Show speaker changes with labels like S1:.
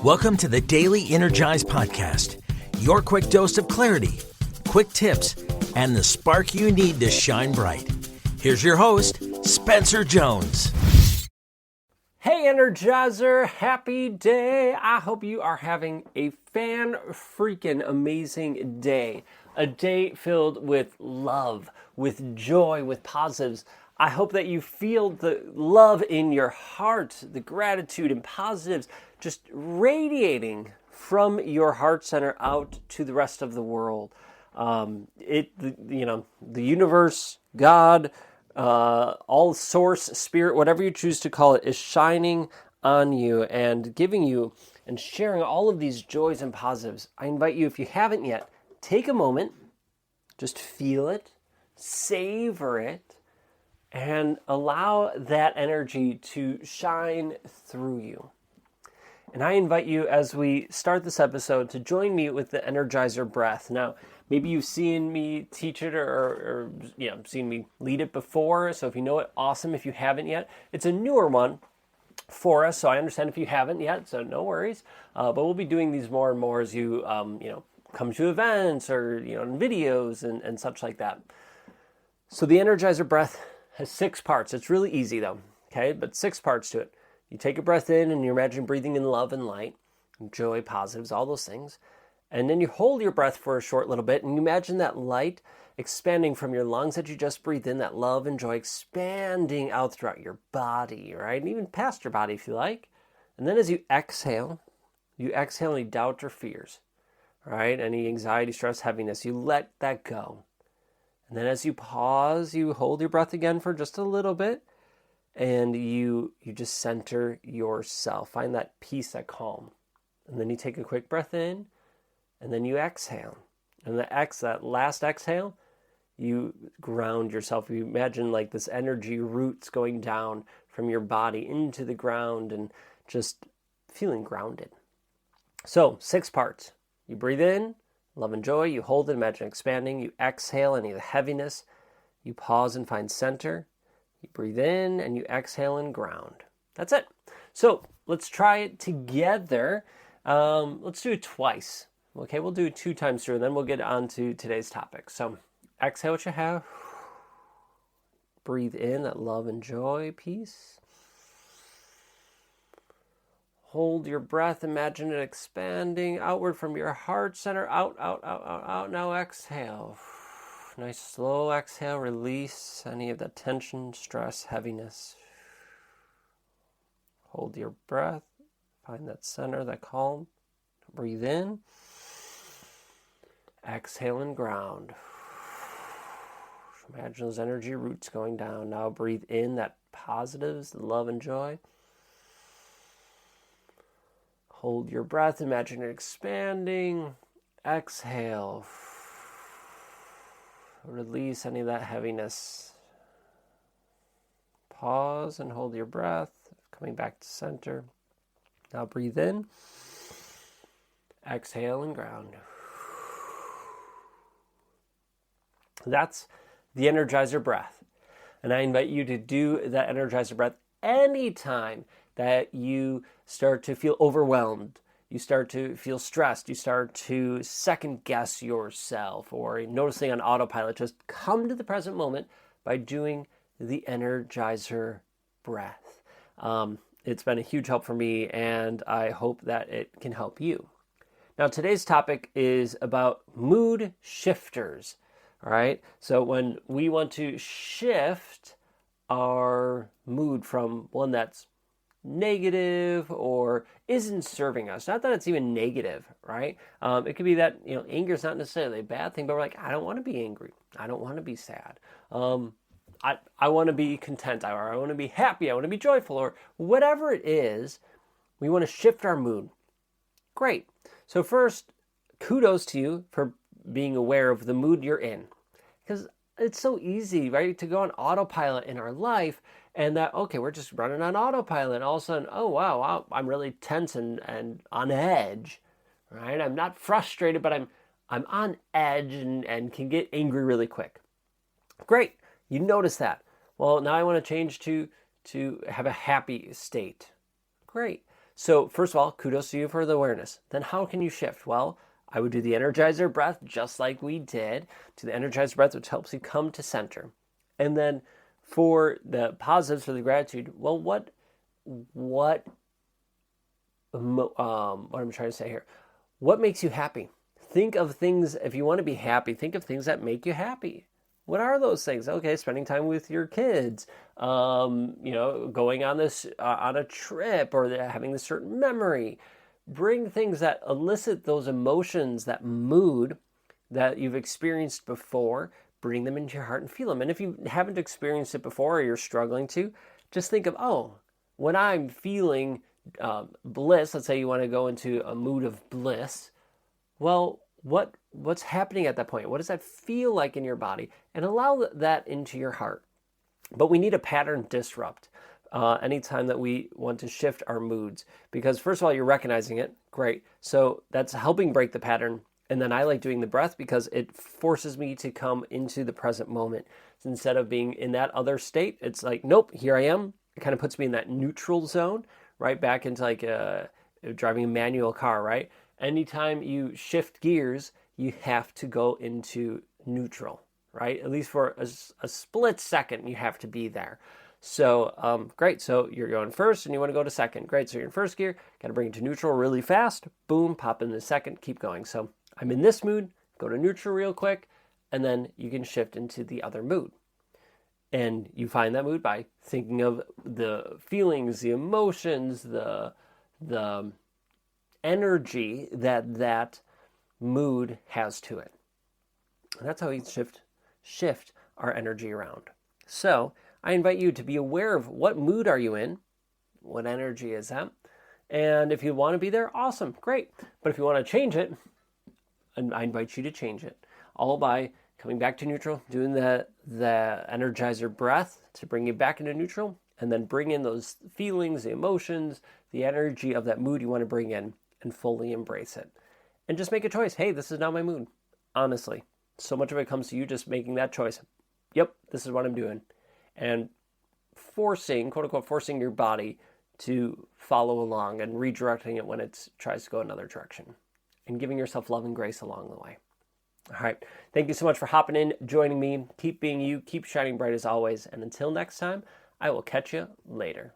S1: Welcome to the Daily Energize podcast, your quick dose of clarity, quick tips, and the spark you need to shine bright. Here's your host, Spencer Jones.
S2: Hey Energizer, happy day. I hope you are having a freaking amazing day. A day filled with love, with joy, with positives. I hope that you feel the love in your heart, the gratitude and positives just radiating from your heart center out to the rest of the world. The universe, God, all source, spirit, whatever you choose to call it, is shining on you and giving you and sharing all of these joys and positives. I invite you, if you haven't yet, take a moment, just feel it, savor it, and allow that energy to shine through you. And I invite you, as we start this episode, to join me with the Energizer Breath. Now, maybe you've seen me teach it or seen me lead it before. So if you know it, awesome. If you haven't yet, it's a newer one for us. So I understand if you haven't yet, so no worries. But we'll be doing these more and more as you come to events or in videos and such like that. So the Energizer Breath has 6 parts. It's really easy though, okay? But 6 parts to it. You take a breath in and you imagine breathing in love and light, joy, positives, all those things. And then you hold your breath for a short little bit and you imagine that light expanding from your lungs that you just breathed in, that love and joy expanding out throughout your body, right? And even past your body if you like. And then as you exhale any doubt or fears, right? Any anxiety, stress, heaviness, you let that go. And then as you pause, you hold your breath again for just a little bit. And you just center yourself. Find that peace, that calm. And then you take a quick breath in, and then you exhale. And that last exhale, you ground yourself. You imagine like this energy roots going down from your body into the ground and just feeling grounded. So 6 parts. You breathe in, love and joy. You hold it, imagine expanding. You exhale any of the heaviness. You pause and find center. You breathe in and you exhale and ground. That's it. So let's try it together. Let's do it twice. Okay, we'll do it 2 times through, and then we'll get on to today's topic. So exhale what you have. Breathe in that love and joy, peace. Hold your breath. Imagine it expanding outward from your heart center. Out, out, out, out, out. Now exhale. Nice slow exhale, release any of that tension, stress, heaviness. Hold your breath, find that center, that calm. Breathe in, exhale and ground. Imagine those energy roots going down. Now breathe in that positives, love and joy. Hold your breath, imagine it expanding. Exhale. Release any of that heaviness. Pause and hold your breath, coming back to center. Now breathe in. Exhale and ground. That's the Energizer Breath. And I invite you to do that Energizer Breath anytime that you start to feel overwhelmed. You start to feel stressed, you start to second guess yourself or noticing on autopilot. Just come to the present moment by doing the Energizer Breath. It's been a huge help for me, and I hope that it can help you. Now, today's topic is about mood shifters, all right? So when we want to shift our mood from one that's negative or isn't serving us. Not that it's even negative, right? It could be that, anger is not necessarily a bad thing, but we're like, I don't want to be angry. I don't want to be sad. I want to be content, or I want to be happy. I want to be joyful, or whatever it is, we want to shift our mood. Great. So first, kudos to you for being aware of the mood you're in. Because it's so easy, right, to go on autopilot in our life, and that, okay, we're just running on autopilot, and all of a sudden, oh, wow, I'm really tense and on edge, right? I'm not frustrated, but I'm on edge and can get angry really quick. Great, you notice that. Well, now I want to change to have a happy state. Great. So first of all, kudos to you for the awareness. Then how can you shift? Well, I would do the Energizer Breath just like we did. Do the Energizer Breath, which helps you come to center. And then for the positives, for the gratitude, well, what I'm trying to say here, what makes you happy? Think of things, if you want to be happy, think of things that make you happy. What are those things? Okay, spending time with your kids, going on on a trip, or having this certain memory. Bring things that elicit those emotions, that mood that you've experienced before. Bring them into your heart and feel them. And if you haven't experienced it before, or you're struggling to, just think of, when I'm feeling bliss. Let's say you want to go into a mood of bliss. Well, what's happening at that point? What does that feel like in your body? And allow that into your heart. But we need a pattern disrupt anytime that we want to shift our moods. Because first of all, you're recognizing it. Great. So that's helping break the pattern. And then I like doing the breath because it forces me to come into the present moment. So instead of being in that other state, it's like, nope, here I am. It kind of puts me in that neutral zone, right back into like driving a manual car, right? Anytime you shift gears, you have to go into neutral, right? At least for a split second, you have to be there. So, great. So you're going first and you want to go to second. Great. So you're in first gear, got to bring it to neutral really fast. Boom, pop into second, keep going. So I'm in this mood, go to neutral real quick, and then you can shift into the other mood. And you find that mood by thinking of the feelings, the emotions, the energy that mood has to it. And that's how we shift our energy around. So I invite you to be aware of what mood are you in, what energy is that, and if you want to be there, awesome, great. But if you want to change it, I invite you to change it, all by coming back to neutral, doing the Energizer Breath to bring you back into neutral, and then bring in those feelings, the emotions, the energy of that mood you want to bring in, and fully embrace it. And just make a choice. Hey, this is now my mood. Honestly, so much of it comes to you just making that choice. Yep, this is what I'm doing. And forcing, quote unquote, forcing your body to follow along and redirecting it when it tries to go another direction. And giving yourself love and grace along the way. All right. Thank you so much for hopping in, joining me. Keep being you. Keep shining bright as always. And until next time, I will catch you later.